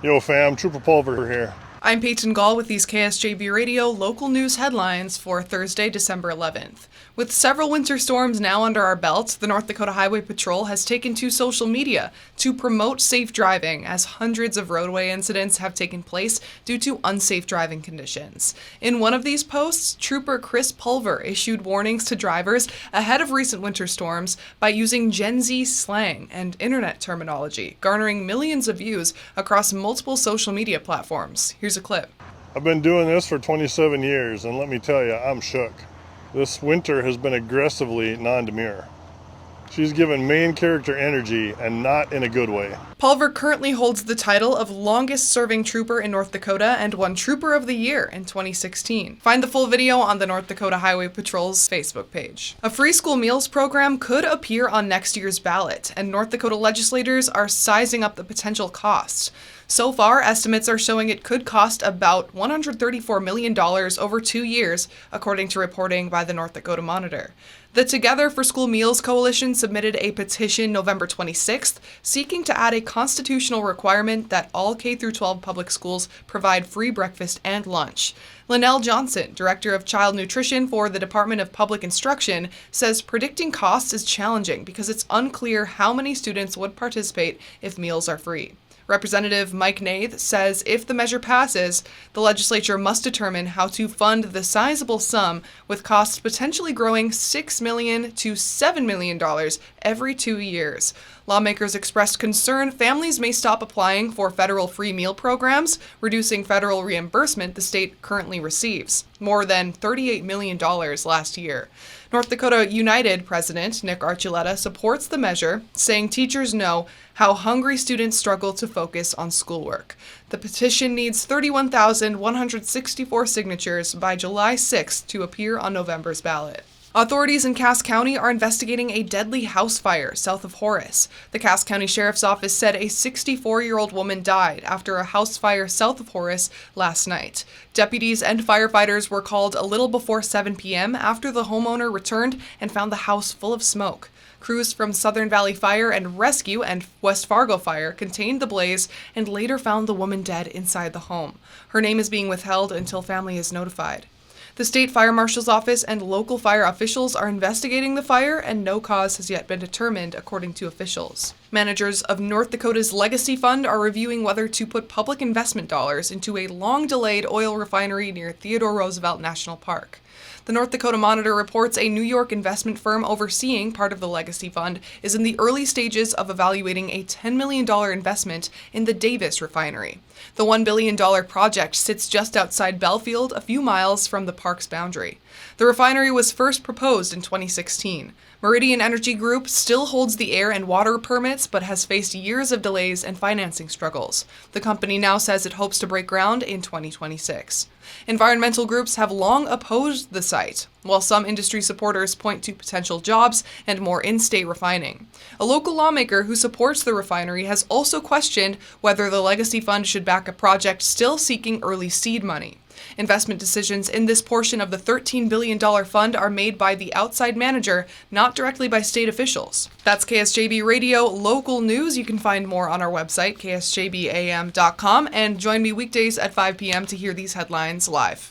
Yo fam, Trooper Pulver here. I'm Peyton Gall with these KSJB Radio local news headlines for Thursday, December 11th. With several winter storms now under our belt, the North Dakota Highway Patrol has taken to social media to promote safe driving as hundreds of roadway incidents have taken place due to unsafe driving conditions. In one of these posts, Trooper Chris Pulver issued warnings to drivers ahead of recent winter storms by using Gen Z slang and internet terminology, garnering millions of views across multiple social media platforms. Here's a clip. I've been doing this for 27 years, and let me tell you, I'm shook. This winter has been aggressively non-demure. She's given main character energy, and not in a good way. Pulver currently holds the title of longest-serving trooper in North Dakota and won Trooper of the Year in 2016. Find the full video on the North Dakota Highway Patrol's Facebook page. A free school meals program could appear on next year's ballot, and North Dakota legislators are sizing up the potential costs. So far, estimates are showing it could cost about $134 million over 2 years, according to reporting by the North Dakota Monitor. The Together for School Meals Coalition submitted a petition November 26th seeking to add a constitutional requirement that all K-12 public schools provide free breakfast and lunch. Linnell Johnson, Director of Child Nutrition for the Department of Public Instruction, says predicting costs is challenging because it's unclear how many students would participate if meals are free. Representative Mike Nath says if the measure passes, the legislature must determine how to fund the sizable sum, with costs potentially growing $6 million to $7 million every 2 years. Lawmakers expressed concern families may stop applying for federal free meal programs, reducing federal reimbursement the state currently receives, more than $38 million last year. North Dakota United President Nick Archuleta supports the measure, saying teachers know how hungry students struggle to focus on schoolwork. The petition needs 31,164 signatures by July 6th to appear on November's ballot. Authorities in Cass County are investigating a deadly house fire south of Horace. The Cass County Sheriff's Office said a 64-year-old woman died after a house fire south of Horace last night. Deputies and firefighters were called a little before 7 p.m. after the homeowner returned and found the house full of smoke. Crews from Southern Valley Fire and Rescue and West Fargo Fire contained the blaze and later found the woman dead inside the home. Her name is being withheld until family is notified. The state fire marshal's office and local fire officials are investigating the fire, and no cause has yet been determined, according to officials. Managers of North Dakota's Legacy Fund are reviewing whether to put public investment dollars into a long-delayed oil refinery near Theodore Roosevelt National Park. The North Dakota Monitor reports a New York investment firm overseeing part of the Legacy Fund is in the early stages of evaluating a $10 million investment in the Davis refinery. The $1 billion project sits just outside Belfield, a few miles from the park's boundary. The refinery was first proposed in 2016. Meridian Energy Group still holds the air and water permits, but has faced years of delays and financing struggles. The company now says it hopes to break ground in 2026. Environmental groups have long opposed the site, while some industry supporters point to potential jobs and more in-state refining. A local lawmaker who supports the refinery has also questioned whether the Legacy Fund should back a project still seeking early seed money. Investment decisions in this portion of the $13 billion fund are made by the outside manager, not directly by state officials. That's KSJB Radio local news. You can find more on our website, ksjbam.com, and join me weekdays at 5 p.m. to hear these headlines live.